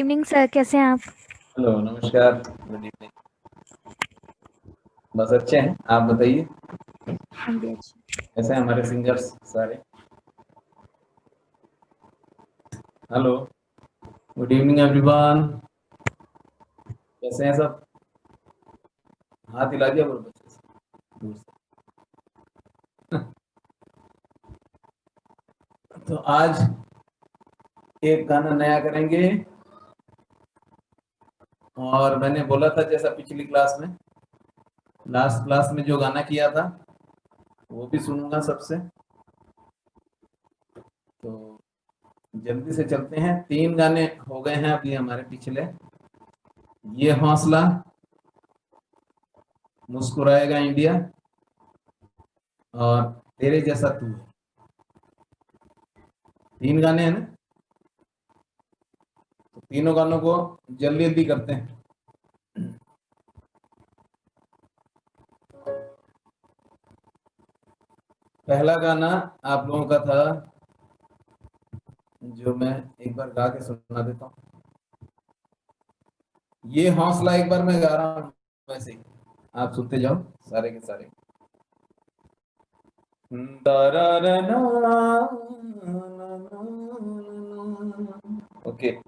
Evening sir, कैसे हैं आप? हेलो, नमस्कार, गुड इवनिंग। बस अच्छे हैं, आप बताइए। हम भी अच्छे। कैसे हैं हमारे सिंगर्स सारे? Hello, good evening everyone. कैसे हैं सब? हाथ हिला दिया बोलो बच्चे से, दूर से। तो आज एक गाना नया करेंगे, और मैंने बोला था जैसा पिछली क्लास में, लास्ट क्लास में जो गाना किया था वो भी सुनूंगा सबसे। तो जल्दी से चलते हैं, 3 गाने हो गए हैं अभी हमारे पिछले। ये हौसला, मुस्कुराएगा इंडिया, और तेरे जैसा तू है। 3 गाने हैं ना, तो तीनों गानों को जल्दी जल्दी करते हैं। पहला गाना आप लोगों का था, जो मैं एक बार गा के सुना देता हूँ। ये हौसला एक बार मैं गा रहा हूँ, वैसे ही आप सुनते जाओ सारे के सारे। ओके।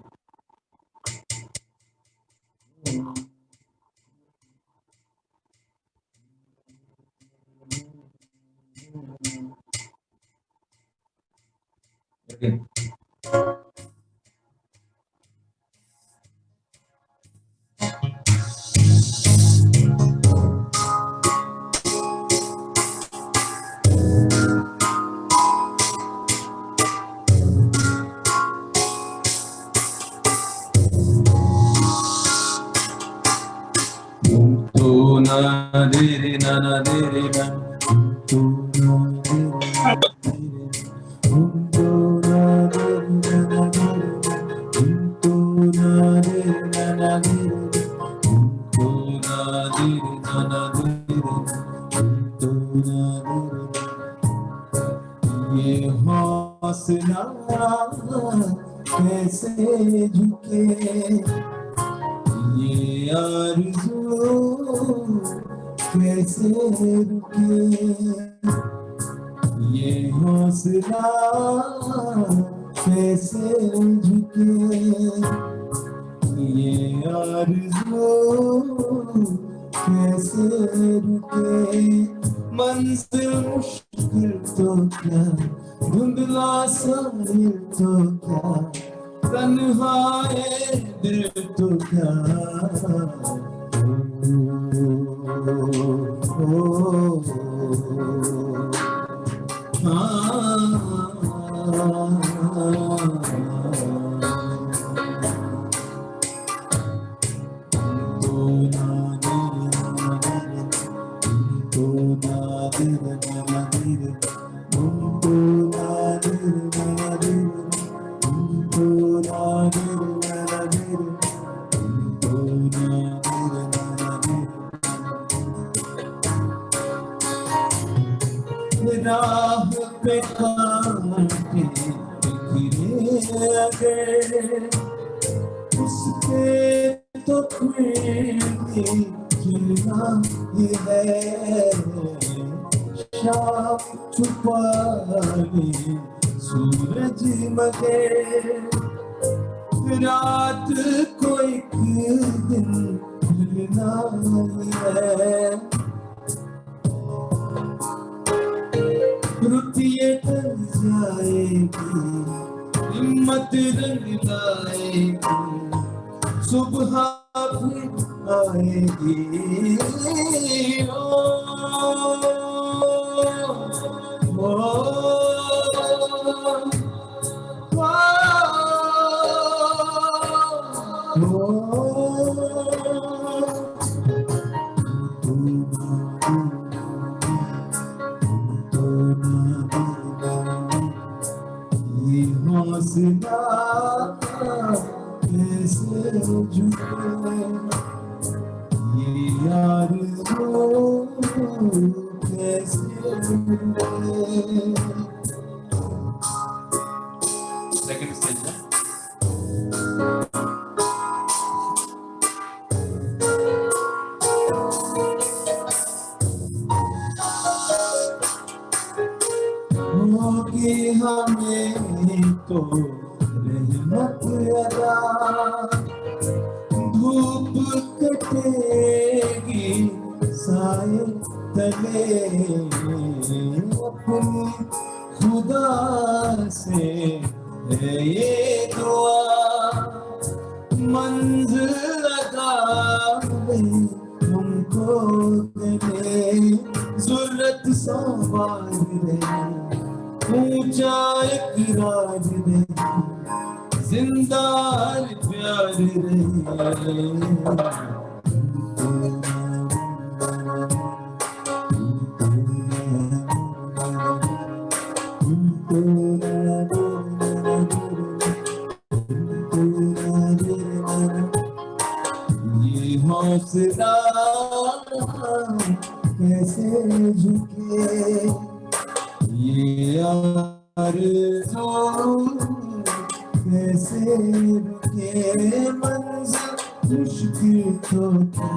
ये हौसला कैसे झुके, ये आरज़ू कैसे रुके, ये हौसला कैसे झुके, ये आरज़ू कैसे रुके। मंजिल मुश्किल तो क्या, धुंधला साहिल तो क्या, तन्हाए दिल तो क्या। राह पे कांटे बिखरे अगर, उसके तो फिर भी खिलना ही है। शाम छुपाए सूरज मगर, रात को एक दिन ढलना ही है। रुत ये ढल जाएगी, हिम्मत रंग लाएगी, सुबह फिर आएगी। ये हौसला कैसे झुके, ये आरज़ू कैसे मिले। सेकंड स्टेज है। होगी हमें तो रहमत अदा, धूप कटेगी साए तले, अपनी खुदा से है ये दुआ, मंजिल अदा हमको दे, ज़रूरत संवार दे, ऊंचा इकरार दे, जिंदा प्यार दे। ये हौसला कैसे झुके, ये आरज़ू कैसे रुके, मंज़िल मुश्किल तो क्या,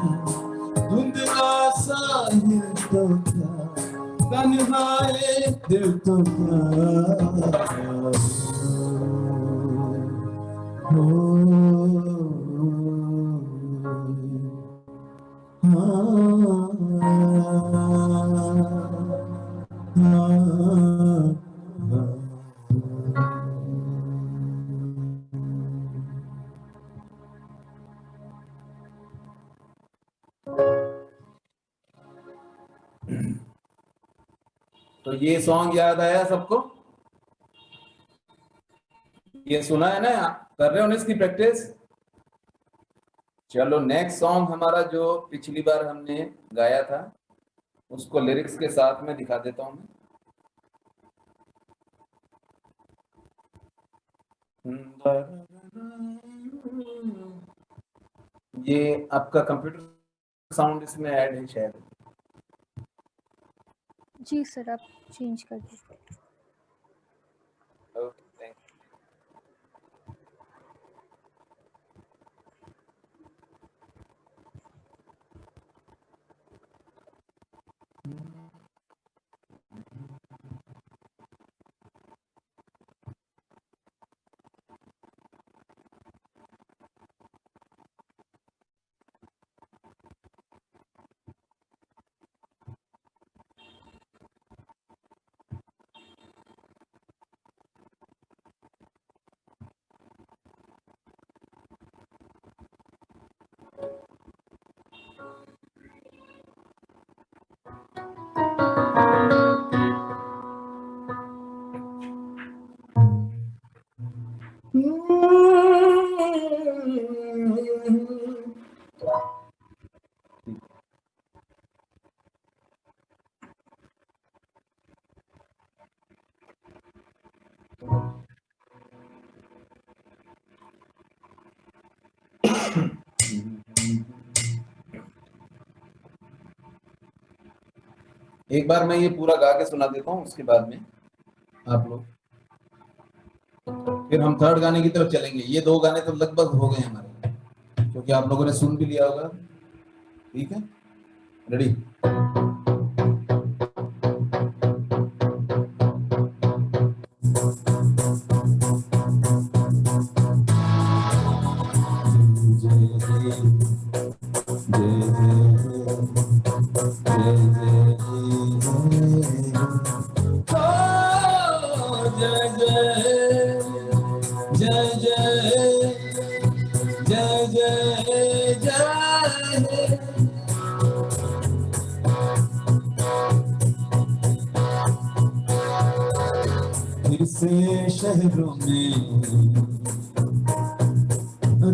धुंधला साहिल तो क्या, तन्हाए दिल तो क्या, हो तो ये सॉन्ग याद आया सबको? ये सुना है ना? कर रहे हो ना इसकी प्रैक्टिस? चलो नेक्स्ट सॉन्ग हमारा जो पिछली बार हमने गाया था उसको लिरिक्स के साथ में दिखा देता हूं मैं। ये आपका कंप्यूटर साउंड इसमें ऐड है शायद। जी सर, आप चेंज कर दीजिए। Okay, thank you. एक बार मैं ये पूरा गा के सुना देता हूँ, उसके बाद में आप लोग, फिर हम थर्ड गाने की तरफ चलेंगे। ये दो गाने तो लगभग हो गए हमारे, क्योंकि आप लोगों ने सुन भी लिया होगा। ठीक है, रेडी? फिर से शहरों में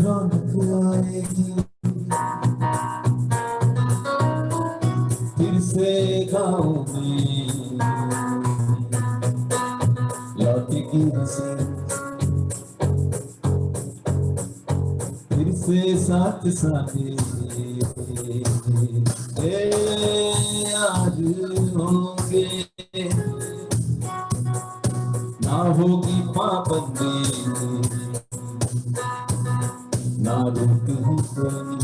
रौनक आएगी, फिर से गाँव में लौटेगी हंसी, फिर से साथ साथी याद होंगे, ना होगी पाबंदी, ना रुक ही कोई,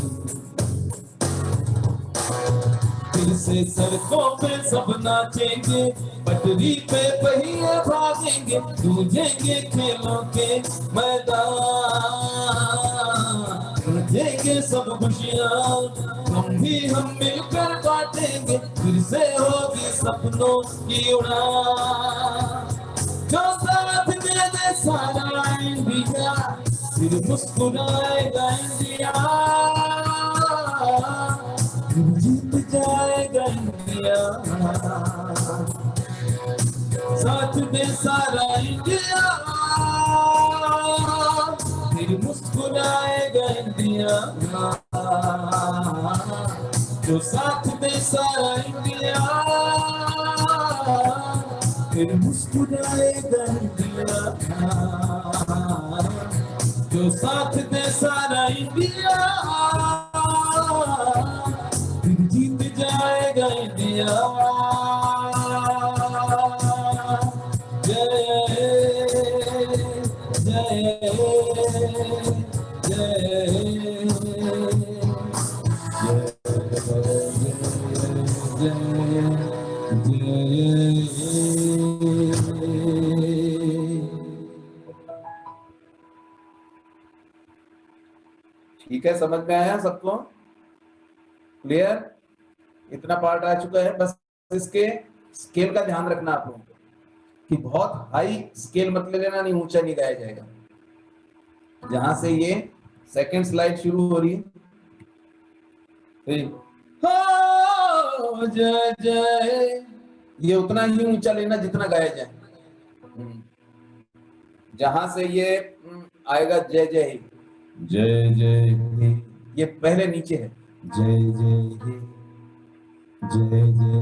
फिर से से सड़कों पे सब नाचेंगे, पटरी पे पहिए भागेंगे, गूंजेंगे खेलों के मैदान, बांटेंगे सब खुशियाँ, हम मिलकर बांटेंगे, फिर से होगी सपनों की उड़ान। जो साथ दे दे सारा इंडिया, फिर मुस्कुराएगा इंडिया, फिर जीत जाएगा इंडिया। साथ दे सारा इंडिया, फिर मुस्कुराएगा इंडिया। जो साथ दे सारा इंडिया, फिर मुस्कुराएगा इंडिया। जो साथ दे सारा इंडिया, फिर जीत जाएगा इंडिया। जय जय ठीक है, समझ में आया सबको? क्लियर? इतना पार्ट आ चुका है। बस इसके स्केल का ध्यान रखना आप लोगों को कि बहुत हाई स्केल मत ले लेना, नहीं ऊंचा नहीं गाया जाएगा। जहां से ये सेकंड स्लाइड शुरू हो रही है, जय जय, ये उतना ही ऊंचा लेना जितना गाया जाए। जहां से ये आएगा जय जय, जय जय, ये पहले नीचे है, जय जय जय जय जय।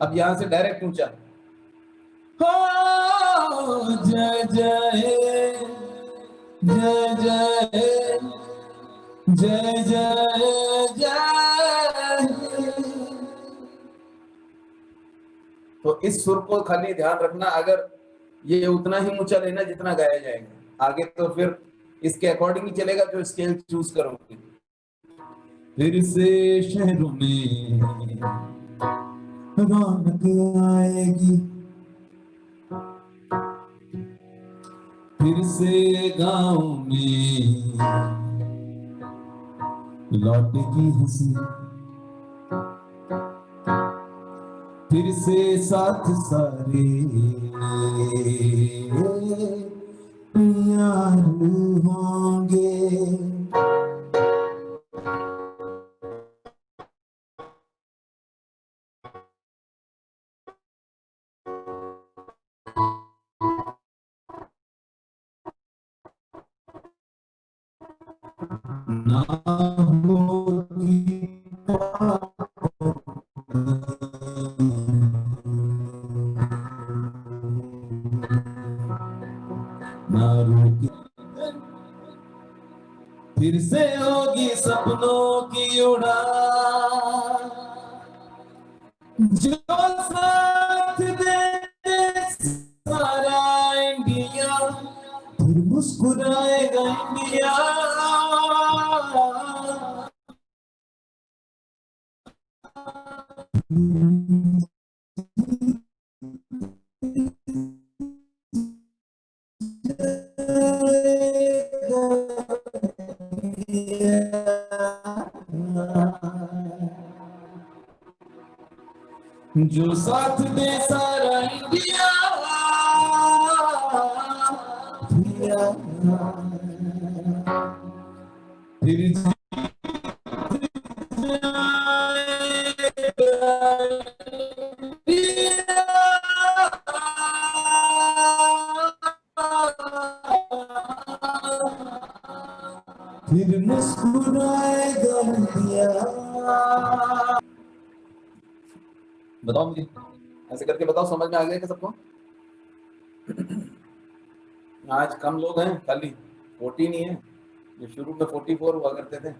अब यहां से डायरेक्ट ऊंचा, जय जय जय जय जय जय जय। तो इस सुर को खाली ध्यान रखना, अगर ये उतना ही ऊंचा लेना जितना गाया जाएगा, आगे तो फिर इसके अकॉर्डिंग ही चलेगा जो स्केल चूज करोगे। फिर से शहरों में रौनक आएगी, फिर से गांव में लौटेगी हंसी, फिर से साथ सारे यार होंगे। ना होगी ना रोगी, फिर से होगी सपनों की उड़ान। जो साथ दे सारा इंडिया, फिर मुस्कुराएगा इंडिया। जो साथ दे सारा इंडिया, फिर फिर मुस्कुराएगा इंडिया। बताओ मुझे, ऐसे करके बताओ, समझ में आ गया क्या सबको? आज कम लोग हैं, खाली 14 ही है, जो शुरू में 44 हुआ करते थे।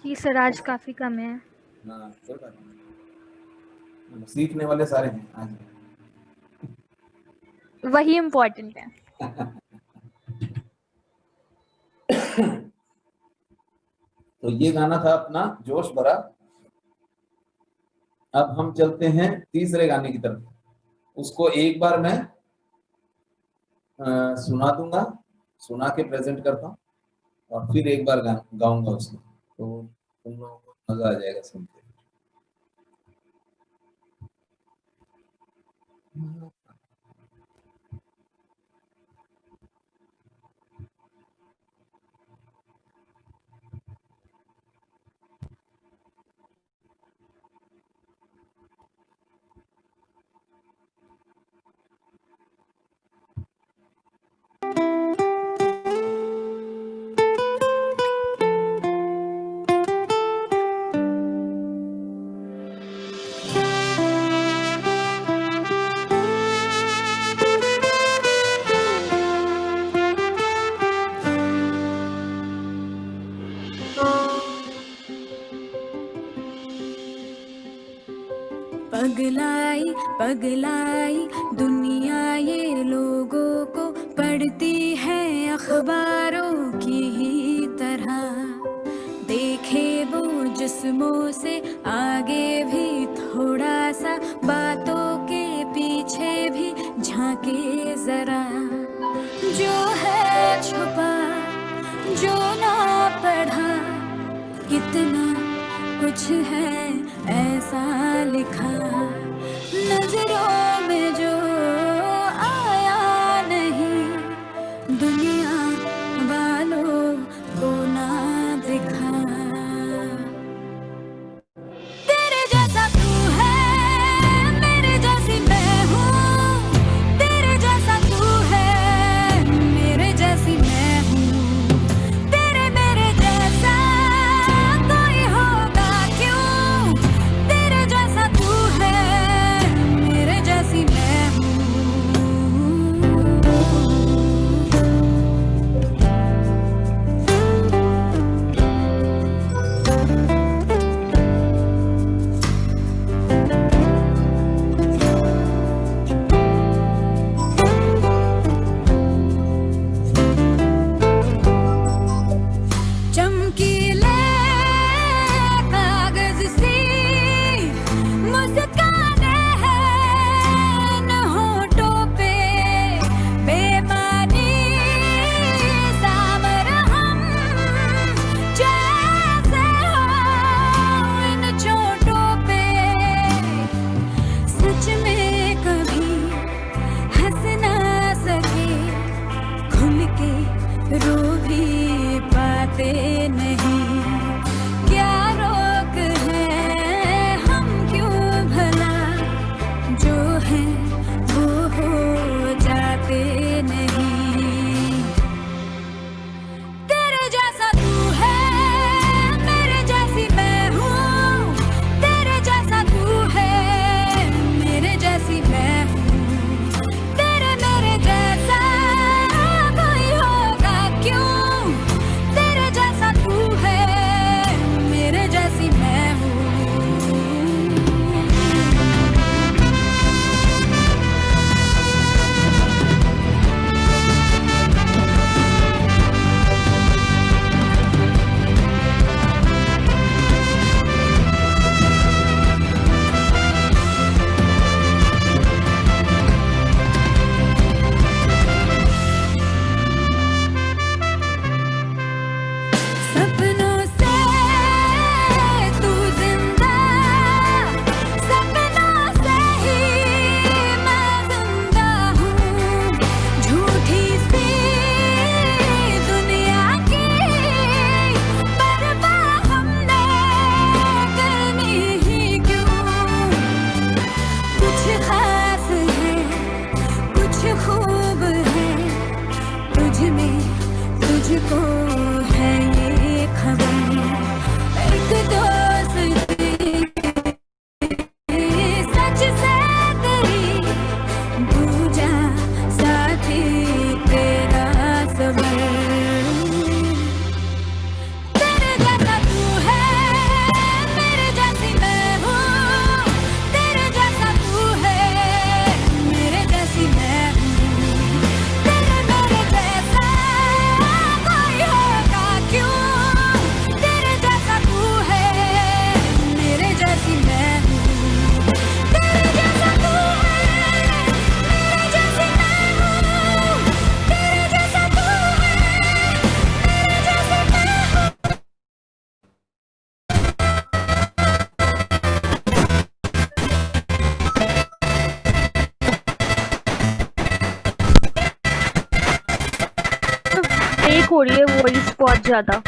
जी सर, आज काफी कम है। हाँ, कोई बात नहीं, सीखने वाले सारे हैं आज। वही इम्पोर्टेंट है। तो ये गाना था अपना जोश भरा। अब हम चलते हैं तीसरे गाने की तरफ। उसको एक बार मैं सुना दूंगा, सुना के प्रेजेंट करता हूँ और फिर एक बार गाऊंगा उसको, तो तुम लोगों को मजा आ जाएगा सुन के। पगलाई पगलाई दुनिया ये लोगों को पढ़ती है अखबारों की ही तरह। देखे वो जिस्मों से आगे भी थोड़ा सा, बातों के पीछे भी झांके जरा। जो है छुपा जो ना पढ़ा, कितना कुछ है ऐसा लिखा। नजरों में जो आया नहीं, दुनिया वालों को ना दिखा। तेरे जैसा तू है, मेरे जैसी मैं हूँ। तेरे जैसा तू है, मेरे जैसी मैं हूँ। तेरे मेरे जैसा कोई होगा क्यों? हो रही है वॉइस बहुत ज्यादा।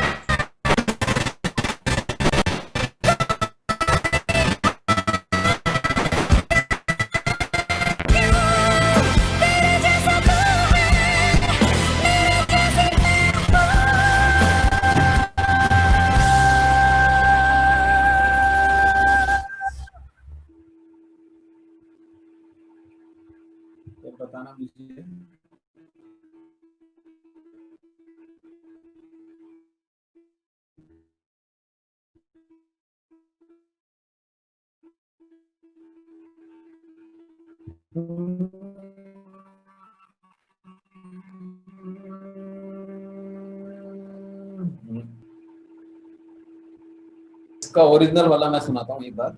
तो बताना मुझे। इसका ओरिजिनल वाला मैं सुनाता हूँ एक बार।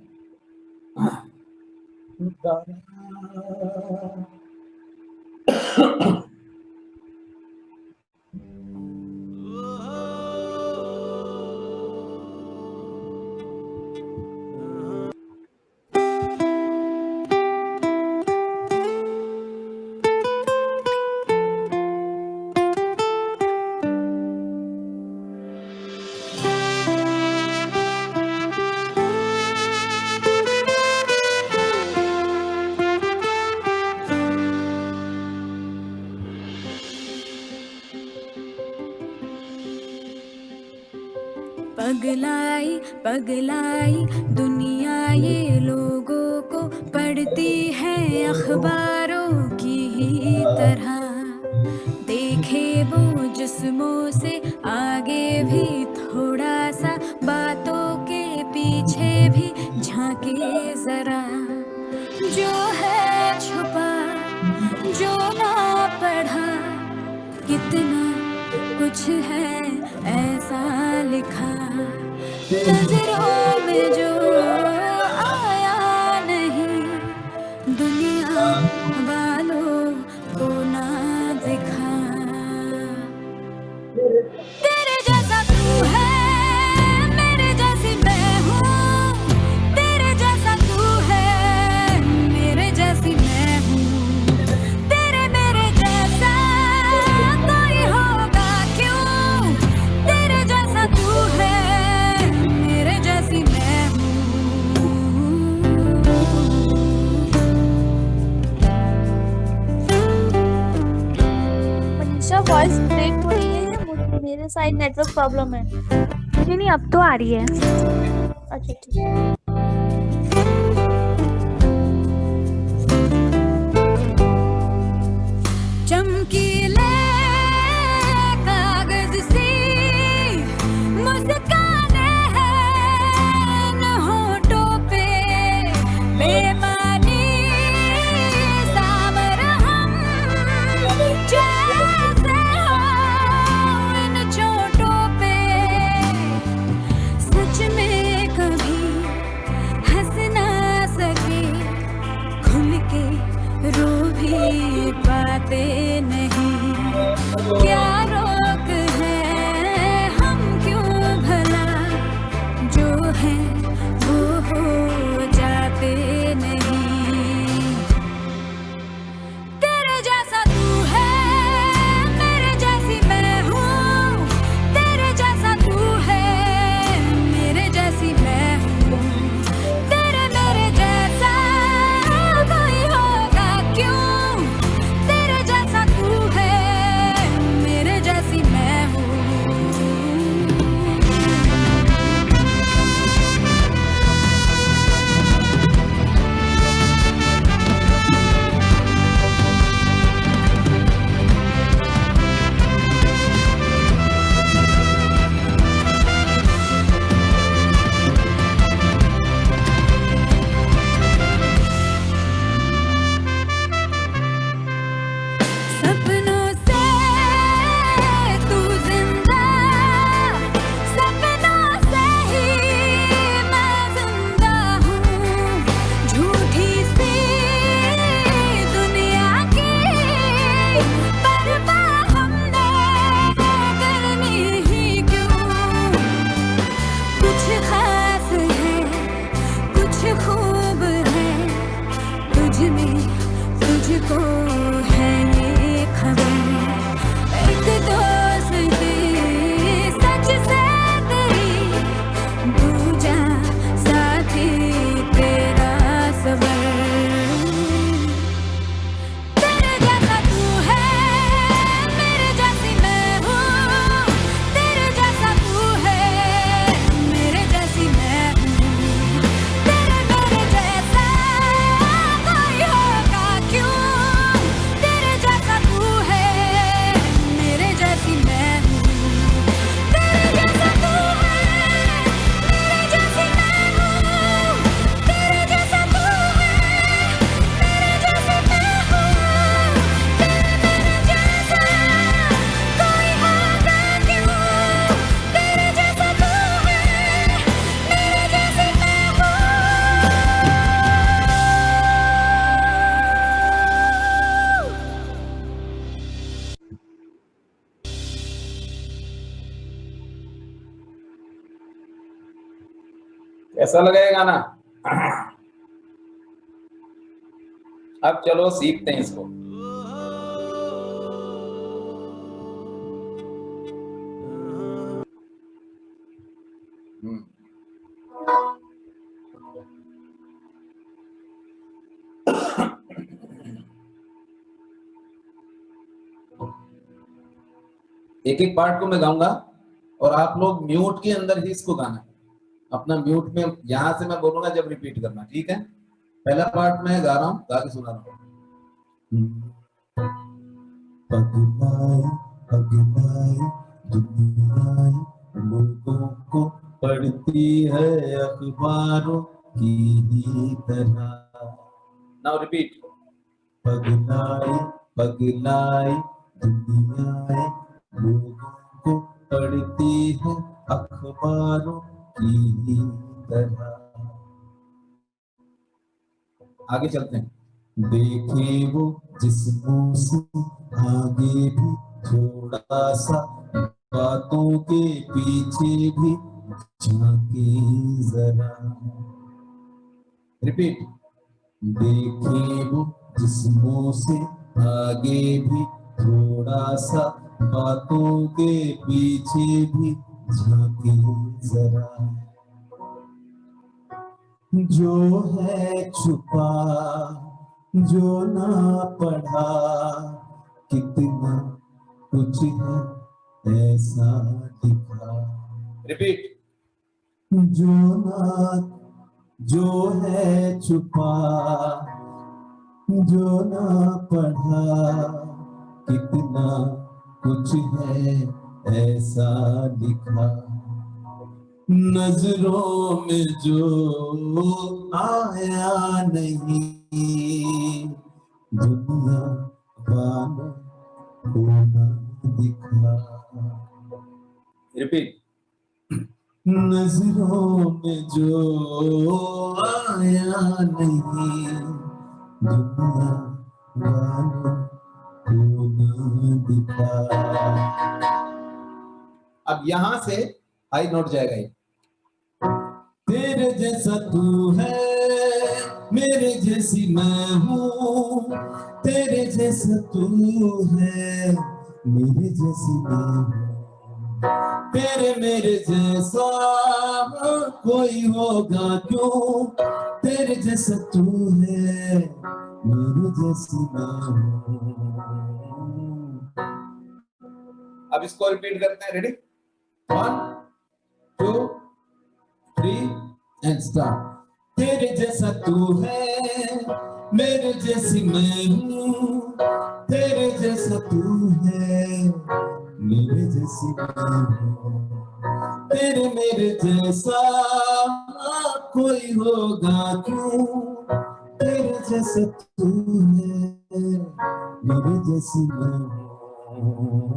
पगलाई पगलाई दुनिया ये लोगों को पढ़ती है अखबारों की ही तरह। देखे वो जिस्मों से आगे भी थोड़ा सा, बातों के पीछे भी झांके जरा। जो है छुपा जो ना पढ़ा, कितना कुछ है ऐसा लिखा। नजरों में जो आया नहीं, दुनिया वालों को ना दिखा। तेरे जैसा तू है, मेरे जैसी मैं हूँ। तेरे जैसा तू है, मेरे जैसी मैं हूँ। तेरे मेरे जैसा कोई होगा क्यों? तेरे जैसा तू है, मेरे जैसी मैं हूँ। मनीषा वॉइस ब्रेक हो रही है या मेरे साइड नेटवर्क प्रॉब्लम है? नहीं नहीं, अब तो आ रही है। अच्छा ठीक है। चमकीले कागज सी मुस्काने हैं न होठों पे, बेमानी सावर हम जैसे हो इन चोटों पे। सच में कभी हंस ना सके, खुल के रो भी पाते नहीं। क्या रोक है हम क्यों भला, जो है वो हो जाते नहीं। तेरे जैसा तू है, मेरे जैसी मैं हूँ। तेरे जैसा तू है, मेरे जैसी मैं हूँ। तेरे मेरे जैसा कोई होगा क्यों? तेरे जैसा तू है, मेरे जैसी मैं हूँ। सपनों से तू जिंदा, सपनों से ही मैं जिंदा हूँ। झूठी सी दुनिया की परवाह हमने करनी ही क्यों? कुछ खास है, कुछ खूब है तुझ में, तुझको है ये खबर। एक दोस्ती कैसा लगा ये गाना? अब चलो सीखते हैं इसको। एक एक पार्ट को मैं गाऊंगा और आप लोग म्यूट के अंदर ही इसको गाना है। अपना म्यूट में, यहां से मैं बोलूंगा जब रिपीट करना, ठीक है? पहला पार्ट मैं गा रहा हूं, गा के सुना रहा हूं। पगलाई पगलाई दुनिया लोगों को पढ़ती है अखबारों की ही तरह। Now repeat. पगलाई पगलाई दुनिया लोगों को पढ़ती है अखबारों की ही तरह। आगे चलते हैं। देखे वो जिस मुंह से आगे भी थोड़ा सा, बातों के पीछे भी झांके जरा। रिपीट। देखे वो जिस मुंह से आगे भी थोड़ा सा, बातों के पीछे भी झांके जरा। जो है छुपा जो ना पढ़ा, कितना कुछ है ऐसा दिखा। रिपीट। जो है छुपा जो ना पढ़ा, कितना कुछ है ऐसा लिखा। नजरों में जो आया नहीं, दुनिया वालों को ना दिखा। रिपीट। नजरों में जो आया नहीं, दुनिया वालों को ना दिखा। अब यहां से हाई नोट जाएगा ये। तेरे जैसा तू है, मेरे जैसी मैं हूँ। तेरे जैसा तू है, मेरे जैसी मैं हूँ। तेरे मेरे जैसा कोई होगा क्यों? तेरे जैसा तू है, मेरे जैसी मैं हूँ। अब इसको रिपीट करते हैं। रेडी? 1 2 3 and start. तेरे जैसा तू है, मेरे जैसी मैं हूँ। तेरे जैसा तू है, मेरे जैसी मैं हूँ। तेरे मेरे जैसा कोई होगा क्यों? तेरे जैसा तू है, मेरे जैसी मैं हूँ।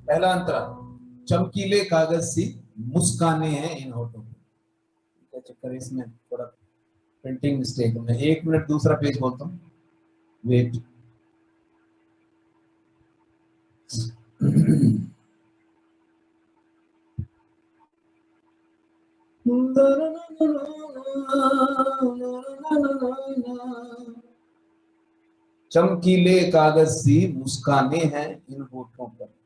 पहला अंतरा। चमकीले कागज सी मुस्काने हैं इन होठों पे। क्या चक्कर है इसमें? थोड़ा प्रिंटिंग मिस्टेक है। 1 मिनट दूसरा पेज बोलता हूँ। वेट। चमकीले कागज सी मुस्काने हैं इन होठों पर।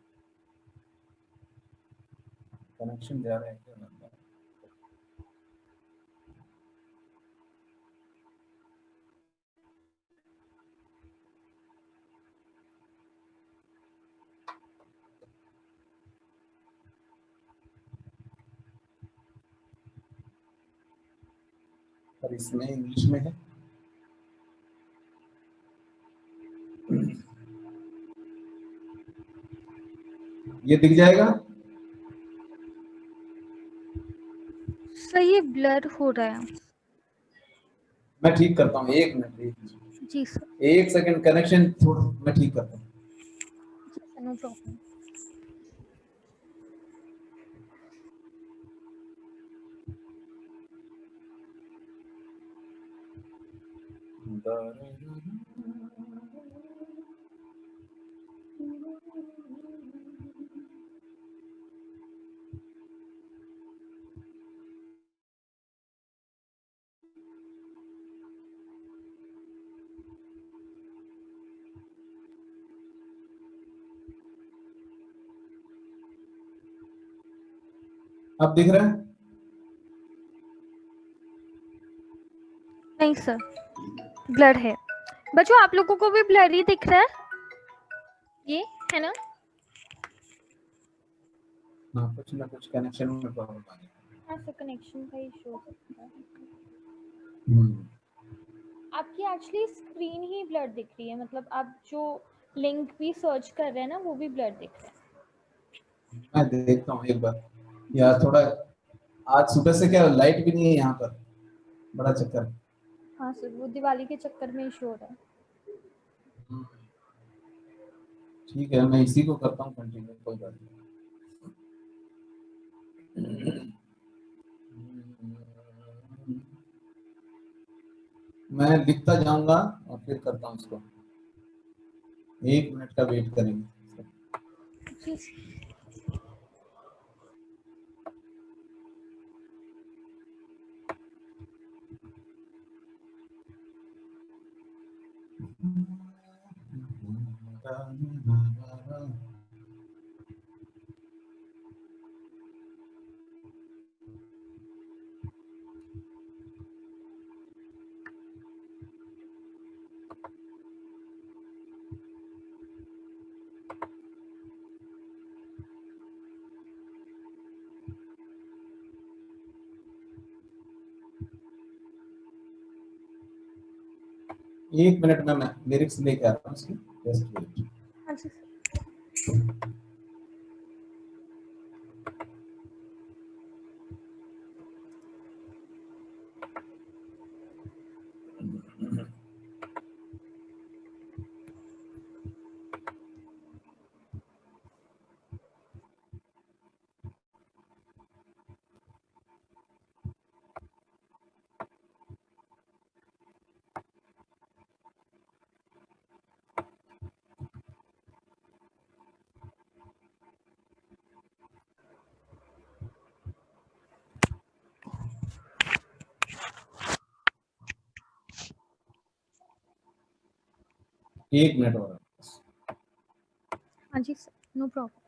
कनेक्शन जा रहा है क्या? पर इसमें इंग्लिश में है। ये दिख जाएगा? सर ये ब्लर हो रहा है। मैं ठीक करता हूँ। 1 मिनट। जी सर। 1 सेकंड कनेक्शन थोड़ा मैं ठीक करता हूँ। No problem. अब दिख रहा है? नहीं सर, ब्लर है। बच्चों आप लोगों को भी ब्लर ही दिख रहा है, ये है ना? हाँ, कुछ ना कुछ कनेक्शन में प्रॉब्लम आ गया। हाँ सर, कनेक्शन का इशू हो सकता है। हम्म, आपकी एक्चुअली स्क्रीन ही ब्लर दिख रही है, मतलब आप जो लिंक भी सर्च कर रहे हैं ना वो भी ब्लर दिख रहा है। मैं देखता हूँ एक बार यार। थोड़ा आज सुबह से क्या लाइट भी नहीं है यहाँ पर, बड़ा चक्कर है। हाँ सर, वो दिवाली के चक्कर में इशू हो रहा है। ठीक है, मैं इसी को करता हूँ कंटिन्यू, कोई बात नहीं। मैं लिखता जाऊंगा और फिर करता हूँ इसको। 1 मिनट का वेट करेंगे। जी। 1 मिनट में मैं लिरिक्स लेके आता हूँ इसकी, जस्ट वेट। हाँ जी सर। एक मिनट और। हाँ जी सर, नो प्रॉब्लम।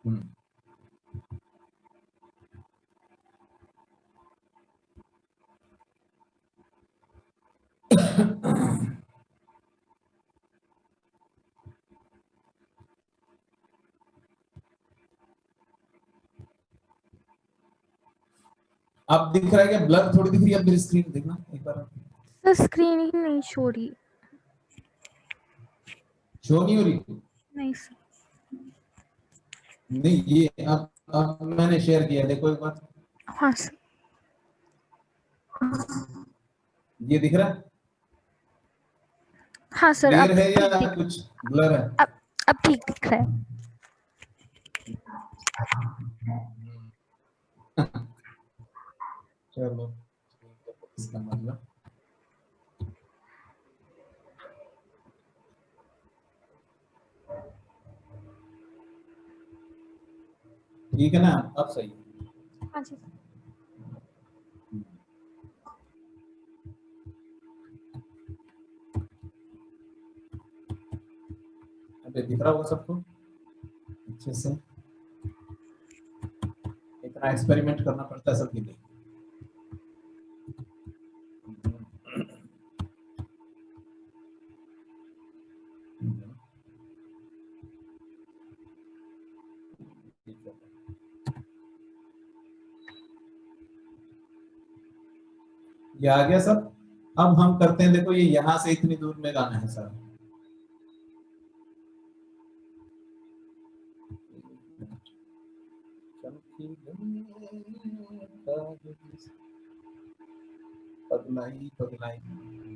हम्म, अब दिख रहा है क्या? ब्लर थोड़ी दिख रही है अब मेरी स्क्रीन, देखना एक बार। सर स्क्रीन ही नहीं शो रही। शो नहीं हो रही? नहीं सर। नहीं, ये अब मैंने शेयर किया, देखो एक बार। हाँ सर। ये दिख रहा है? हाँ सर, अब क्लियर है या ठीक दिख, कुछ ब्लर है? अब ठीक दिख रहा है। चलो, इसका मतलब ठीक है ना, अब सही है। हाँ जी। अबे दिख रहा होगा सबको अच्छे से? इतना एक्सपेरिमेंट करना पड़ता है सबके लिए। ये आ गया सब। अब हम करते हैं, देखो ये यहां से इतनी दूर में गाना है सर। पगलाई पगलाई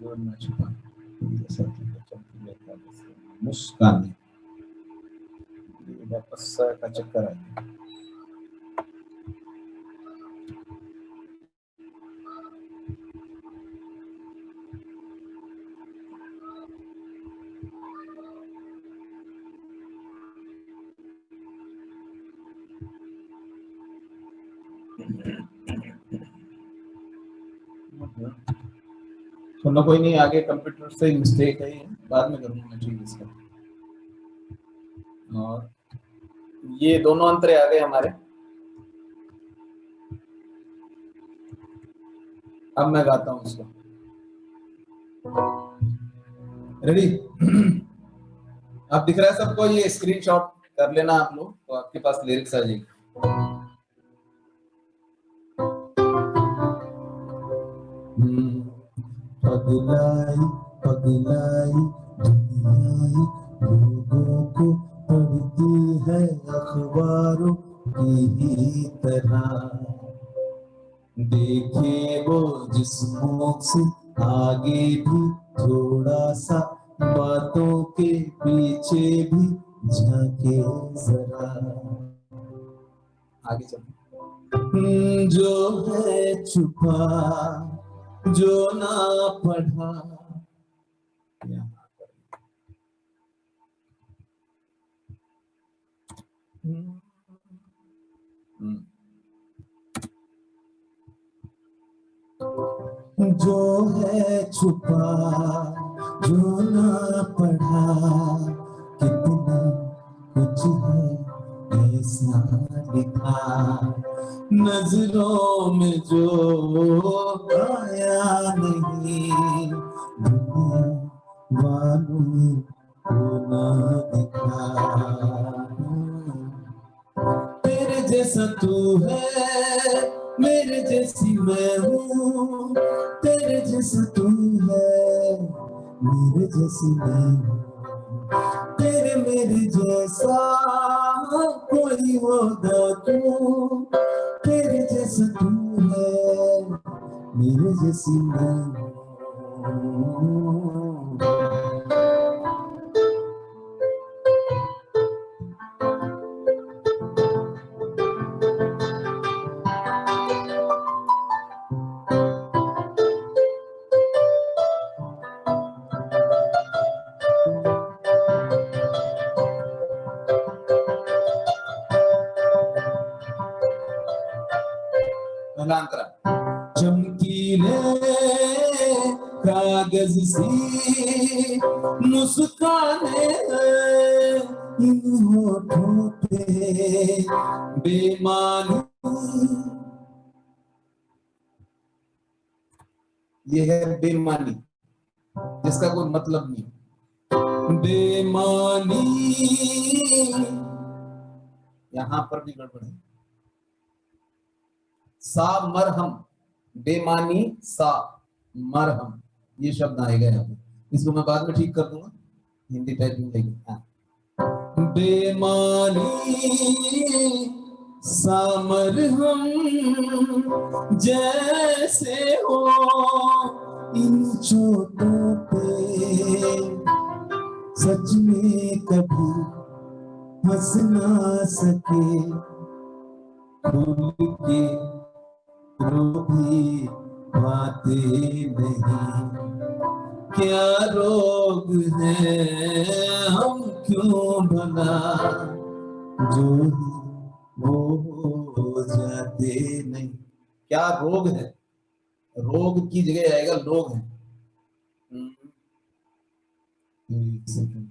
दूर न छुपा मुस्कान वापस का चक्कर है। सुनो कोई नहीं, आगे कंप्यूटर से मिस्टेक है, बाद में करूंगा मैं ठीक इसका। और ये दोनों अंतरे आ गए हमारे। अब मैं गाता हूं इसको। रेडी? अब दिख रहा है सबको? ये स्क्रीनशॉट कर लेना आप लोग, तो आपके पास लिरिक्स आ जाएगी। पगलाई पगलाई दुनिया लोगों को पढ़ती है अखबारों की तरह, देखे वो जिस मुख से आगे भी थोड़ा सा, बातों के पीछे भी झांके जरा। आगे चलो। जो है छुपा जो ना पढ़ा, जो है छुपा जो ना पढ़ा, कितना कुछ है ऐसा लिखा, नजरों में जो आया नहीं, दुनिया वालों को ना दिखा। तेरे जैसा तू है, मेरे जैसी मैं हूँ, तेरे जैसा तू है, मेरे जैसी मैं हूँ, तेरे मेरे जैसा कोई होगा क्यों, तेरे जैसा तू है, मेरे जैसी मैं हूँ। चमकीले कागज सी मुस्काने हैं इन होठों पे बेमानी, ये है बेमानी जिसका कोई मतलब नहीं। बेमानी यहां पर भी गड़बड़ है। सा मरहम, बेमानी सा मरहम, ये शब्द आएगा यहाँ पे। इसको मैं बाद में ठीक कर दूंगा, हिंदी टाइपिंग लेगी। बेमानी सा मरहम जैसे हो इन चोटों पे, सच में कभी हंस ना सके, खुल के भी बातें नहीं, क्या रोग है हम क्यों भला, जो हो जाते नहीं। क्या रोग है, रोग की जगह आएगा लोग है। एक सेकंड।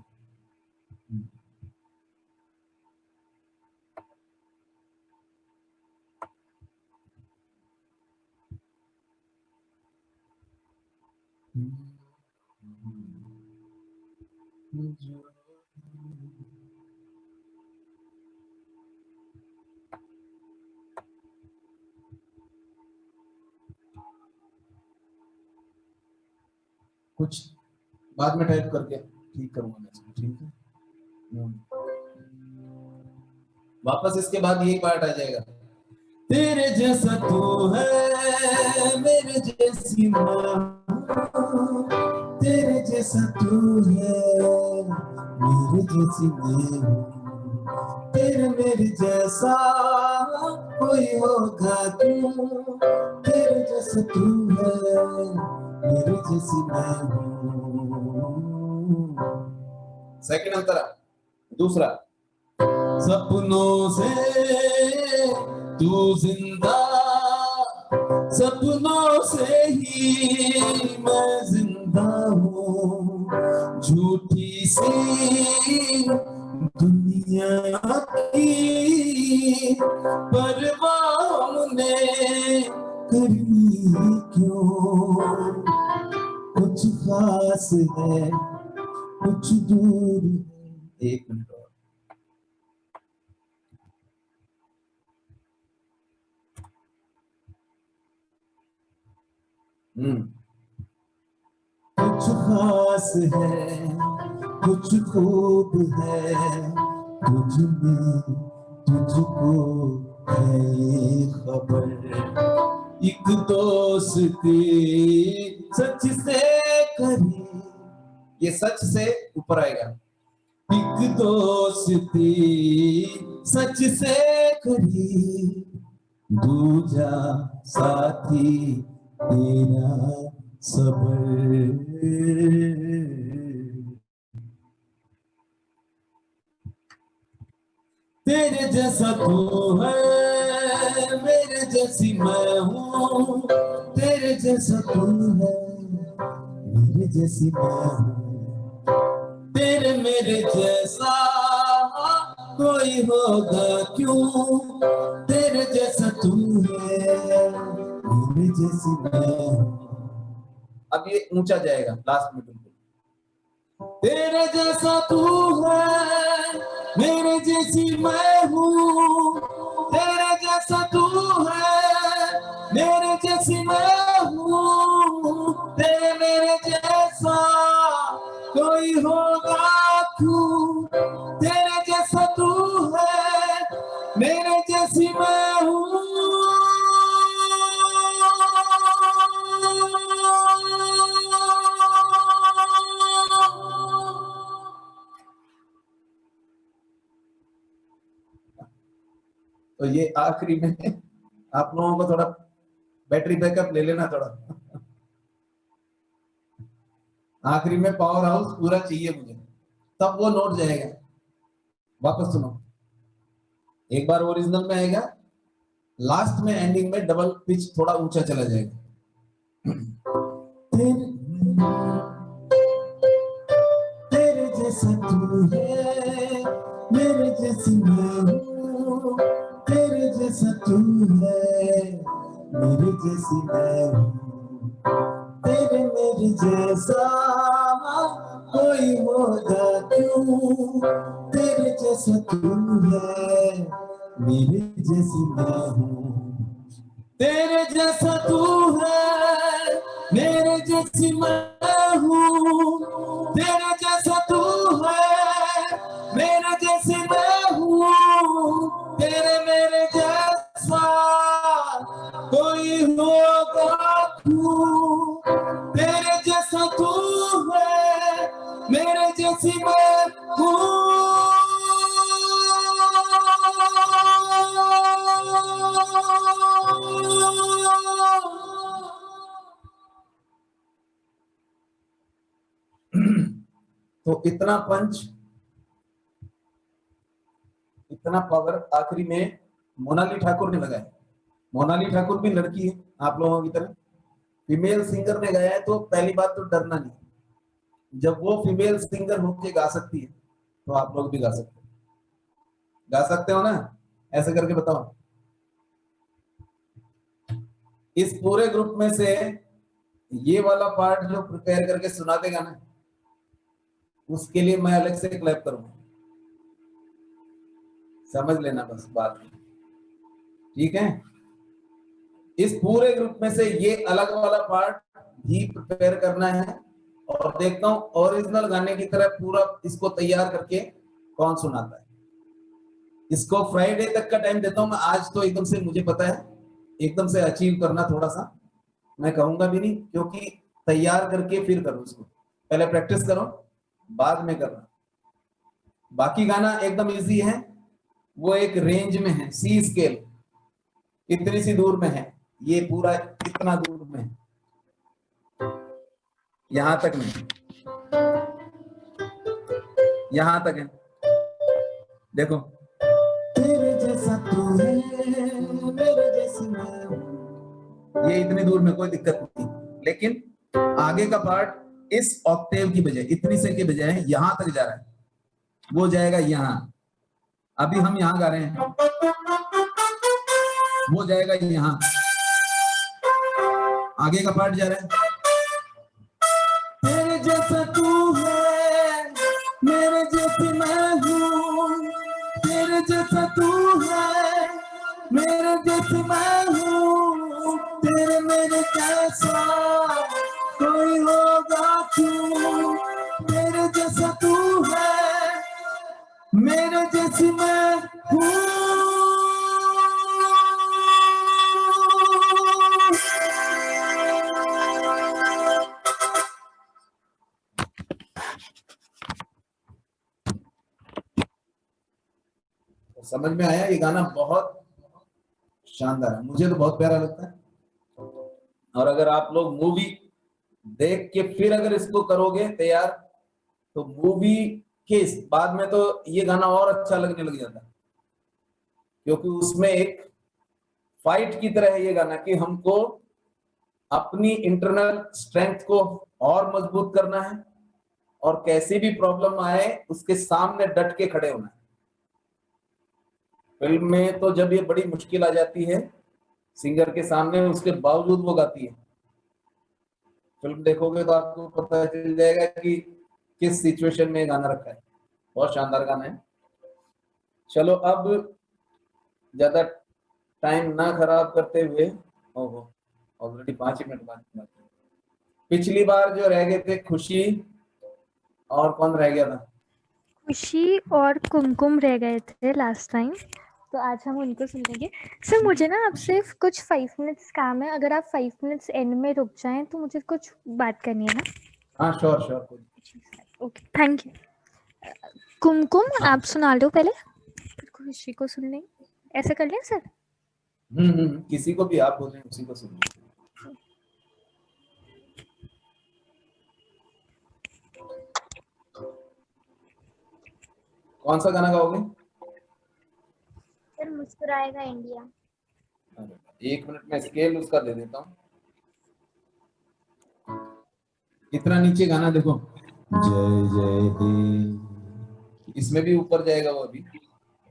कुछ बाद में टाइप करके ठीक करूंगा मैं इसको, ठीक है। वापस इसके बाद यही पार्ट आ जाएगा। तेरे जैसा तू है, मेरे जैसी माँ, तेरे जैसा तू है, मेरे जैसी मैं हूँ। तेरे मेरे जैसा कोई होगा क्यों, तेरे जैसा तू है, मेरे जैसी मैं हूँ। सेकंड अंतरा। दूसरा, सपनों से तू जिंदा, सपनों से ही मैं जिंदा हूँ। झूठी सी दुनिया की परवाह हमने करनी क्यों। कुछ खास है, कुछ दूर है। एक मिनट और। कुछ खास है, कुछ खूब है, तुझ में तुझको है ये खबर। एक दोस्ती सच से करी, ये सच से ऊपर आएगा। एक दोस्ती सच से करी, दूजा साथी तेरा सबर। तेरे जैसा तू है, मेरे जैसी मैं हूँ। तेरे जैसा तू है, मेरे जैसी मैं हूँ। तेरे मेरे जैसा कोई होगा क्यों, तेरे जैसा तू है, मेरे जैसी मैं हूँ। अब ये ऊंचा जाएगा लास्ट में बिल्कुल। तेरे जैसा तू है, मेरे जैसी मैं हूँ। तेरे जैसा तू है, मेरे जैसी मैं हूँ। तेरे मेरे जैसा कोई होगा क्यों, तेरे जैसा तू है, मेरे जैसी मैं हूँ। तो ये आखिरी में आप लोगों को थोड़ा बैटरी बैकअप ले लेना थोड़ा। आखिरी में पावर हाउस पूरा चाहिए मुझे, तब वो नोट जाएगा। वापस सुनो, एक बार ओरिजिनल में आएगा, लास्ट में एंडिंग में डबल पिच थोड़ा ऊंचा चला जाएगा। तेरे जैसा तू है, मेरे जैसी मैं हूँ। तेरे जैसा तू है, मेरे जैसी मैं हूँ। तेरे मेरे जैसा कोई होगा क्यों, तेरे जैसा तू है, मेरे जैसी मैं हूँ। तेरे जैसा तू है, मेरे जैसी मैं हूँ। तेरे जैसा तू है, मेरे जैसी मैं हूँ। तेरे मेरे जैसा कोई होगा क्यों, तेरे जैसा तू है, मेरे जैसी मैं हूँ। तो इतना पंच, इतना पावर आखिरी में मोनाली ठाकुर ने लगाया। मोनाली ठाकुर भी लड़की है आप लोगों की तरह, फीमेल सिंगर ने गाया है, तो पहली बात तो डरना नहीं। जब वो फीमेल सिंगर होके गा सकती है तो आप लोग भी गा सकते हो। गा सकते हो ना? ऐसे करके बताओ। इस पूरे ग्रुप में से ये वाला पार्ट जो प्रिपेयर करके सुना देगा ना, उसके लिए मैं अलग से क्लैप करूंगा। समझ लेना बस बात, ठीक है? इस पूरे ग्रुप में से ये अलग वाला पार्ट भी प्रिपेयर करना है, और देखता हूं ओरिजिनल गाने की तरह पूरा इसको तैयार करके कौन सुनाता है। इसको फ्राइडे तक का टाइम देता हूं मैं। आज तो एकदम से मुझे पता है एकदम से अचीव करना थोड़ा सा मैं कहूंगा भी नहीं, क्योंकि तैयार करके फिर करो इसको। पहले प्रैक्टिस करो, बाद में करना। बाकी गाना एकदम इजी है, वो एक रेंज में है, सी स्केल इतनी सी दूर में है, ये पूरा इतना दूर में है, यहां तक नहीं, यहां तक है। देखो, तेरे जैसा तू है, मेरे जैसी मैं हूं, ये इतनी दूर में कोई दिक्कत नहीं, लेकिन आगे का पार्ट इस ऑक्टेव की बजाय, इतनी से के बजाय यहां तक जा रहा है, वो जाएगा यहां। अभी हम यहां गा रहे हैं, वो जाएगा यहां, आगे का पार्ट जा रहा है। तेरे जैसा तू है, मेरे जैसी मैं हूँ, तेरे जैसा तू है, मेरे जैसी मैं हूँ, तेरे मेरे जैसा कोई होगा क्यों, तेरे जैसा तू है, मेरे जैसी मैं हूँ। समझ में आया? ये गाना बहुत शानदार है, मुझे तो बहुत प्यारा लगता है। और अगर आप लोग मूवी देख के फिर अगर इसको करोगे तैयार, तो मूवी के बाद में तो ये गाना और अच्छा लगने लग जाता है, क्योंकि उसमें एक फाइट की तरह है ये गाना कि हमको अपनी इंटरनल स्ट्रेंथ को और मजबूत करना है, और कैसी भी प्रॉब्लम आए उसके सामने डट के खड़े होना है। फिल्म में तो जब ये बड़ी मुश्किल आ जाती है सिंगर के सामने, उसके बावजूद वो गाती है। फिल्म देखोगे तो आपको पता चल जाएगा कि किस सिचुएशन में गाना रखा है। बहुत शानदार गाना है। चलो अब ज्यादा टाइम ना खराब करते हुए, ओहो ऑलरेडी 5 ही मिनट बाद। पिछली बार जो रह गए थे खुशी और कौन रह गया था? खुशी और कुमकुम रह गए थे लास्ट टाइम, तो आज हम उनको सुनेंगे। सर मुझे ना आपसे कुछ 5 मिनट्स काम है, अगर आप 5 मिनट्स एंड में रुक जाएं तो मुझे कुछ बात करनी है ना। हाँ sure. Okay thank you. Kumkum आप सुना लो पहले, फिर खुशी को सुन लेंगे, ऐसा कर लें सर? किसी को भी आप बोल रहे हैं उसी को सुन। कौन सा गाना गाओगे? फिर मुस्कुराएगा इंडिया। 1 मिनट में स्केल उसका दे देता हूँ। इतना नीचे गाना देखो, जय जय हे, इसमें भी ऊपर जाएगा वो। अभी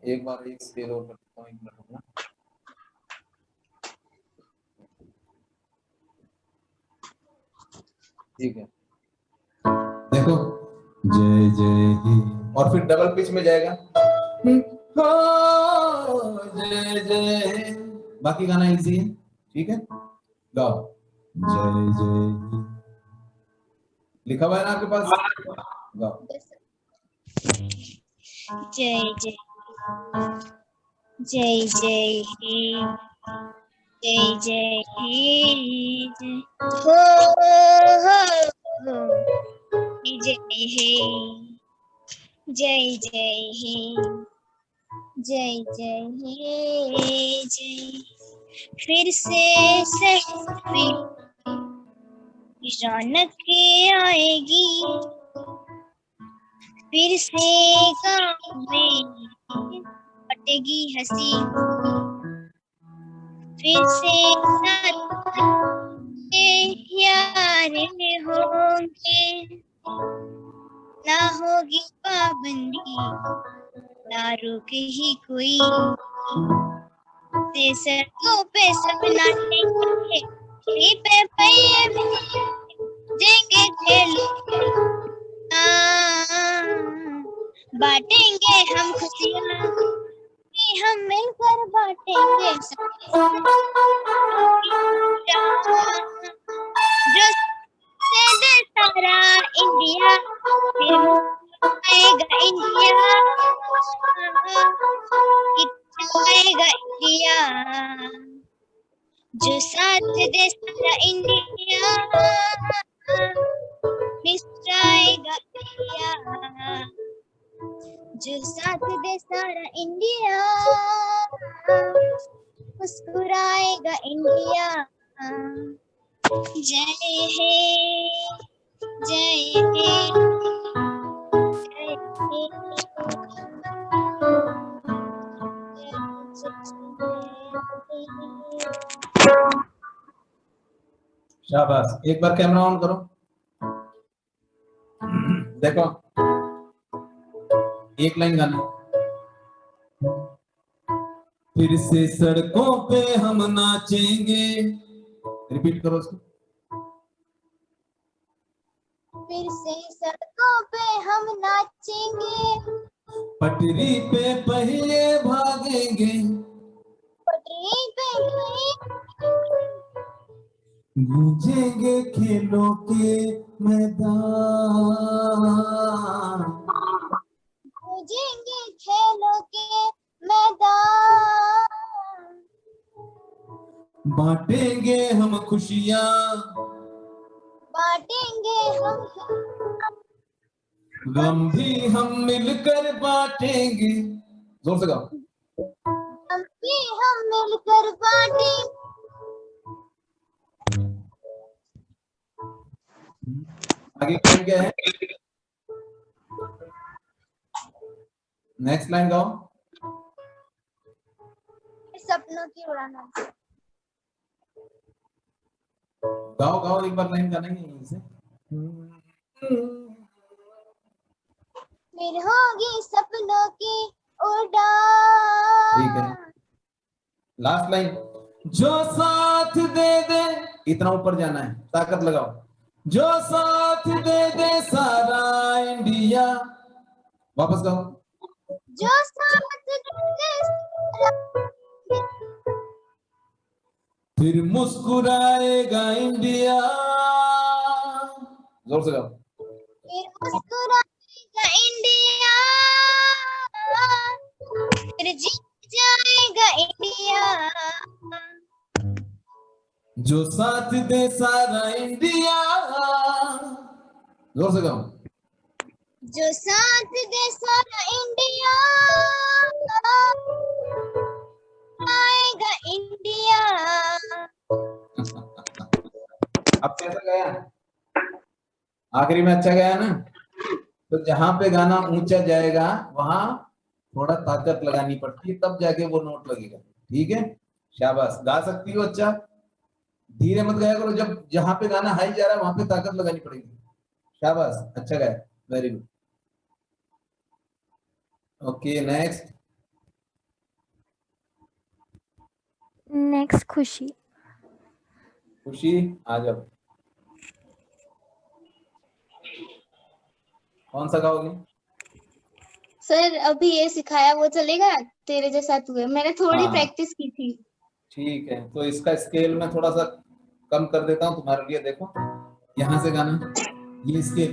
एक बार एक स्केल और कर देता हूँ, 1 मिनट रुकना। ठीक है, देखो जय जय हे, और फिर डबल पिच में जाएगा, हो जय जय हे। बाकी गाना इजी है, ठीक है? गाओ जय जय हे, लिखा हुआ है ना आपके पास? गाओ जय जय जय जय हे, जय जय हे, हो जय हे, जय जय हे, जय जय हे, जय। फिर से सहरी रौनक आएगी, फिर से गाँव में फटेगी हंसी, फिर से साथ यार होंगे, ना होगी पाबंदी, ना रोके ही कोई, से सड़कों पे सब नाचेंगे, कहीं पे पहिए जेंगे खेल, बांटेंगे हम खुशियाँ, हम मिलकर बांटेंगे जो से दे सारा इंडिया, फिर आएगा इंडिया, आएगा इंडिया, जो साथ दे सारा इंडिया, मिस्राएगा इंडिया, जो साथ दे सारा इंडिया, मुस्कुराएगा इंडिया। जय हे, जय हे, जय हे, शाबाश। एक बार कैमरा ऑन करो, देखो एक लाइन गाना। फिर से सड़कों पे हम नाचेंगे, रिपीट करो उसको। फिर से सड़कों पे हम नाचेंगे, पटरी पे पहिए भागेंगे, पटरी पे गूंजेंगे खेलों के मैदान, गूंजेंगे खेलों के मैदान, बांटेंगे हम खुशियाँ, बांटेंगे हम, गम भी हम मिलकर बांटेंगे। जोर से गाओ। हम भी हम मिलकर बांटेंगे। आगे लाइन क्या है? नेक्स्ट लाइन गाओ। सपनों की उड़ान। गाओ गाओ, एक बार लाइन गाना ही यहीं से। फिर होगी सपनों की उड़ान। ठीक है, लास्ट लाइन। जो साथ दे दे, इतना ऊपर जाना है, ताकत लगाओ। जो साथ दे दे सारा इंडिया, वापस गाओ। जो साथ दे दे सारा, फिर मुस्कुराएगा इंडिया। जोर से गाओ। फिर मुस्कुराएगा इंडिया, फिर जीत जाएगा इंडिया। जो साथ दे सारा इंडिया, जोर से गाओ। जो साथ दे सारा इंडिया, आएगा इंडिया। अब कैसा गया? आखिरी में अच्छा गया ना? तो जहां पे गाना ऊंचा जाएगा वहां थोड़ा ताकत लगानी पड़ती है, तब जाके वो नोट लगेगा। ठीक है, शाबाश। गा सकती हो, अच्छा। धीरे मत गाया करो, जब जहां पे गाना हाई जा रहा है वहां पे ताकत लगानी पड़ेगी। शाबाश, अच्छा गाया, very good. Okay, next. Next खुशी। खुशी, आ जाओ। कौन सा गाओगे? सर अभी ये सिखाया वो चलेगा, तेरे जैसा तू है, मैंने थोड़ी हाँ। प्रैक्टिस की थी। ठीक है, तो इसका स्केल में थोड़ा सा कम कर देता हूँ तुम्हारे लिए। देखो यहां से गाना, ये स्केल।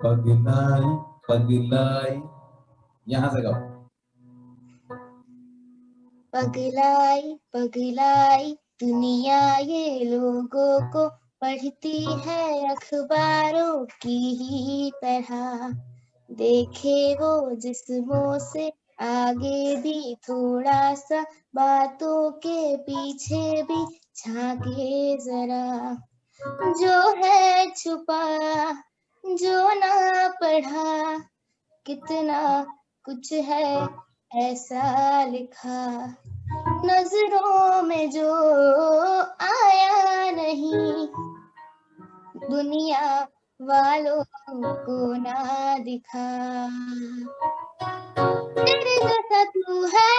पगलाई पगलाई, यहां से गाओ। पगलाई पगलाई दुनिया ये लोगों को पढ़ती है अखबारों की ही तरह, देखे वो जिस्मों से आगे भी थोड़ा सा, बातों के पीछे भी झांके जरा, जो है छुपा जो ना पढ़ा, कितना कुछ है ऐसा लिखा, नजरों में जो आया नहीं, दुनिया वालों को ना दिखा। तेरे जैसा तू है,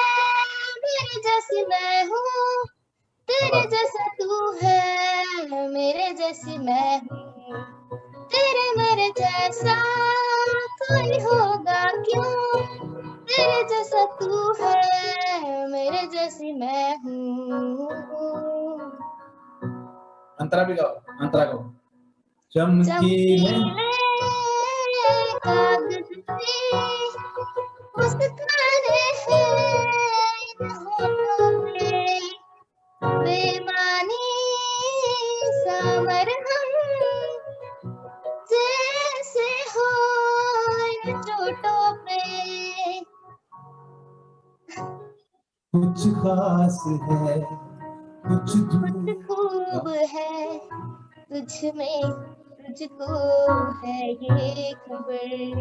मेरे जैसी मैं हूँ, तेरे जैसा तू है, मेरे जैसी मैं हूँ, तेरे मेरे जैसा कोई होगा क्यों, तेरे जैसा तू है, मेरे जैसी मैं हूँ। अंतरा भी गाओ, अंतरा गाओ। चमकीले कागज पे मुस्काने हैं इन होठों पे, बेमानी सा मरहम जैसे हो इन चोटों पे। कुछ खास है, कुछ कुछ खूब है तुझ में, तुझको है ये खबर,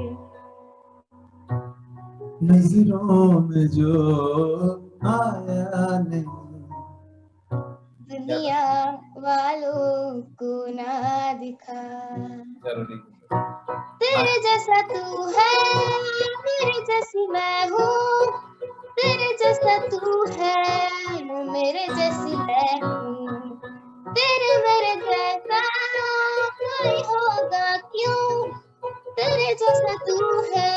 नजरों में जो आया नहीं। दुनिया वालों को ना दिखा। जरूरी। तेरे जैसा तू है, मेरे जैसी मैं हूँ, तेरे जैसा तू है, मेरे जैसी मैं हूँ, तेरे मेरे जैसा कोई होगा क्यों, तेरे जैसा तू है,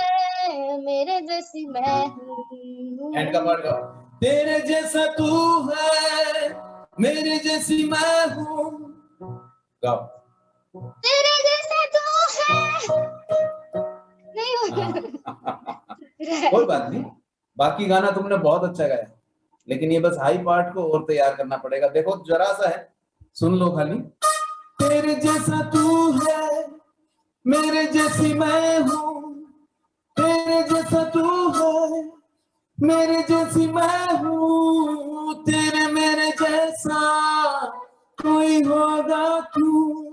मेरे जैसी मैं हूँ। एंड का पार्ट गाओ। तेरे जैसा तू है, मेरे जैसी मैं हूँ। गाओ। तेरे जैसा तू है। नहीं कोई बात नहीं, बाकी गाना तुमने बहुत अच्छा गाया, लेकिन ये बस हाई पार्ट को और तैयार करना पड़ेगा। देखो जरा सा है, सुन लो खाली। तेरे जैसा तू है, मेरे जैसी मैं हूँ, तेरे जैसा तू है, मेरे जैसी मैं हूँ, तेरे मेरे जैसा कोई होगा क्यों,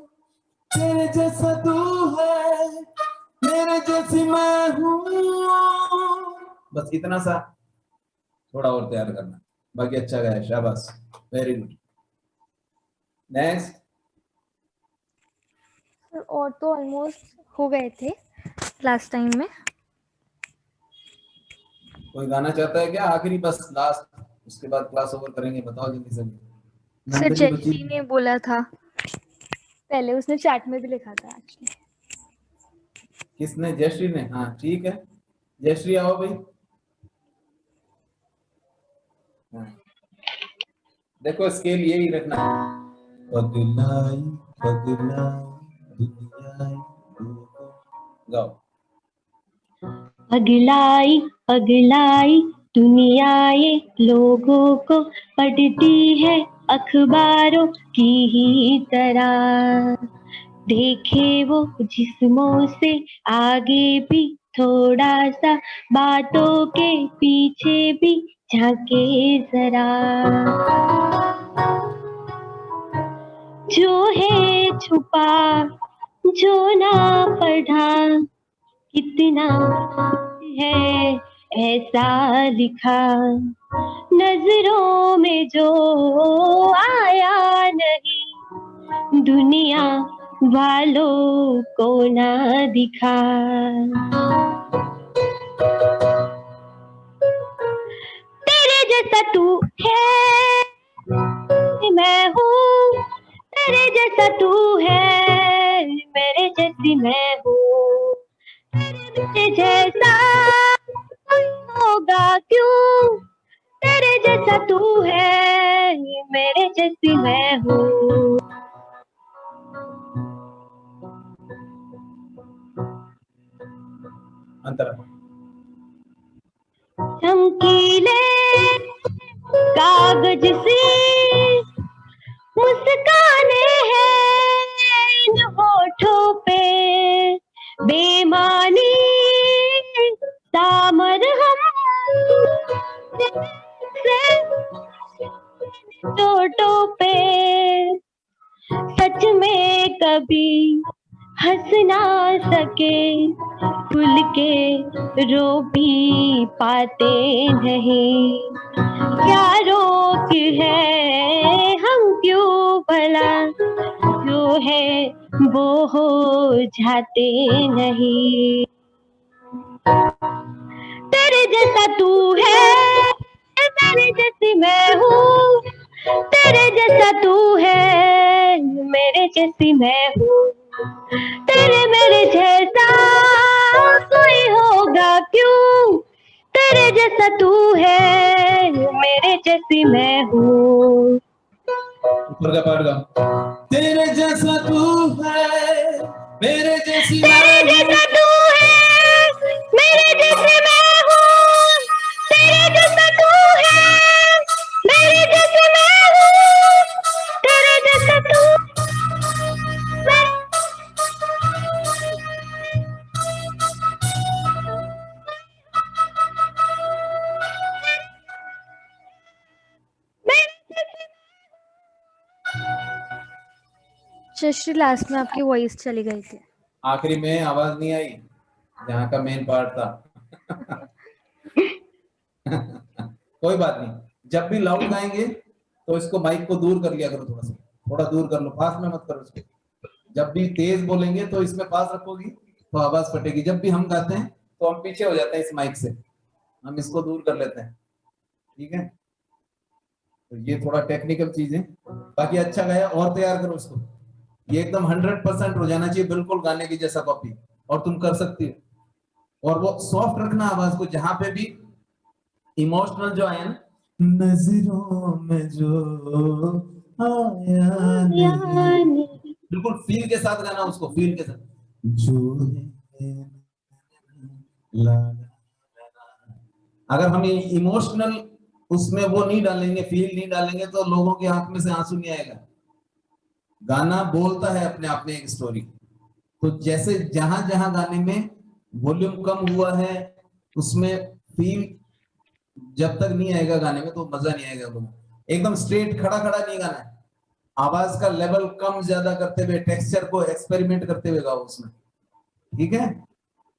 तेरे जैसा तू है, मेरे जैसी मैं हूँ। बस इतना सा थोड़ा और तैयार करना, बाकी अच्छा गया, शाबाश, वेरी गुड। नेक्स्ट। और तो ऑलमोस्ट हो गए थे लास्ट टाइम में। कोई गाना चाहता है क्या आखिरी, बस लास्ट, उसके बाद क्लास ओवर करेंगे। बताओ जल्दी से। सर नंदनी बची। जयश्री ने बोला था पहले, उसने चैट में भी लिखा था एक्चुअली। किसने? जयश्री ने? हाँ ठीक है, जयश्री आओ भाई। हाँ। देखो स्केल यही रखना। पगलाई पगलाई दुनिया, गाओ। पगलाई पगलाई दुनिया ये लोगों को पढ़ती है अखबारों की ही तरह, देखे वो जिस्मों से आगे भी थोड़ा सा, बातों के पीछे भी झांके जरा, जो है छुपा जो ना पढ़ा, कितना है ऐसा लिखा, नजरों में जो आया नहीं, दुनिया वालों को ना दिखा। तेरे जैसा तू है, मैं हूँ, तेरे जैसा तू है, मेरे जैसी मैं हूँ, तेरे जैसा कोई होगा क्यों, तेरे जैसा तू है, मेरे जैसी मैं हूँ। अंतरा। चमकीले कागज से मुस्काने हैं इन होठों पे, बेमानी सामर हम से चोटों पे, सच में कभी हंस ना सके खुल के रो भी पाते नहीं। क्या रोक है हम क्यों भला, जो है वो हो जाते नहीं। तेरे जैसा तू है, मेरे जैसी मैं हूँ। तेरे जैसा तू है, मेरे जैसी मैं हूँ। तेरे मेरे जैसा कोई होगा क्यों। तेरे जैसा तू है, मेरे जैसी मैं हूँ। ऊपर का पार्ट गाओ। तेरे जैसा तू है, मेरे जैसी तेरे मैं हूँ। जैसा तू है, मेरे जैसे मैं हूँ। तेरे जैसा तू है, मेरे जैसे मैं हूँ। तेरे जैसा तू शशि लास्ट में आपकी वॉइस चली गई थी। आखिरी में आवाज नहीं आई, जहाँ का मेन पार्ट था। कोई बात नहीं, जब भी लाउड गाएंगे तो इसको माइक को दूर कर लिया करो, थोड़ा सा, थोड़ा दूर कर लो, पास में मत करो इसको। जब भी तेज बोलेंगे तो इसमें पास रखोगी तो आवाज फटेगी। जब भी हम गाते हैं तो हम पीछे हो जाते हैं इस माइक से, हम इसको दूर कर लेते हैं, ठीक है। तो ये थोड़ा टेक्निकल चीज है, बाकी अच्छा गाया और तैयार करो इसको। ये एकदम 100% हो जाना चाहिए, बिल्कुल गाने की जैसा कॉपी, और तुम कर सकती हो। और वो सॉफ्ट रखना आवाज को, जहां पे भी इमोशनल जो आया ना, नजरों में जो आया नहीं, बिल्कुल फील के साथ गाना उसको, फील के साथ। जो है ला ला ला। अगर हम इमोशनल उसमें वो नहीं डालेंगे, फील नहीं डालेंगे, तो लोगों की आंख में से आंसू नहीं आएगा। गाना बोलता है अपने आप में एक स्टोरी। तो जैसे जहां जहां गाने में वॉल्यूम कम हुआ है, उसमें फील जब तक नहीं आएगा गाने में तो मजा नहीं आएगा। लोगों एकदम स्ट्रेट खड़ा खड़ा नहीं गाना है, आवाज का लेवल कम ज्यादा करते हुए, टेक्सचर को एक्सपेरिमेंट करते हुए गाओ उसमें, ठीक है।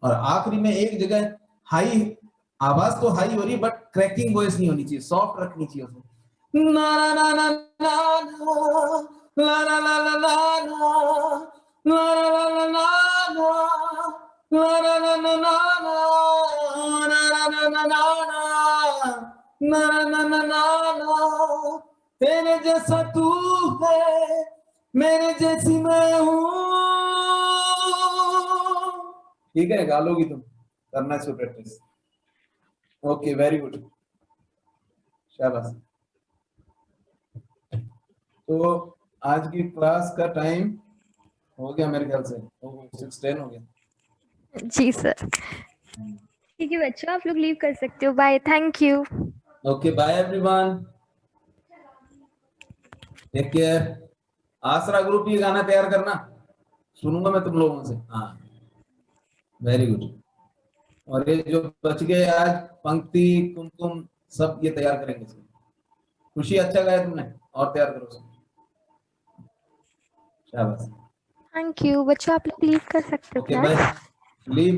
और आखिरी में एक जगह हाई, आवाज तो हाई हो रही, बट क्रैकिंग वॉइस नहीं होनी चाहिए, सॉफ्ट रखनी चाहिए उसमें। ना ना ना ना ना ला ला ला ला ला ला ला ला ला ला। तेरे जैसा तू है, मेरे जैसी मैं हूँ। ठीक है, गा लोगी तुम, करना इसको प्रैक्टिस। ओके, वेरी गुड, शाबाश। तो आज की क्लास का टाइम हो गया मेरे ख्याल से, 6:10 हो गया। जी सर। ठीक है बच्चों, आप लोग लीव कर सकते हो। Bye, thank you. Okay, bye everyone, take care. Aasra group ये गाना तैयार करना, सुनूंगा मैं तुम लोगों से। हाँ, वेरी गुड। और ये जो बच गए आज, पंक्ति, कुमकुम, सब ये तैयार करेंगे। खुशी, अच्छा गाया तुमने, और तैयार करो सब। शाबाश। थैंक यू बच्चों, आप लोग लीव कर सकते हो ओके, क्लास। Bye, leave.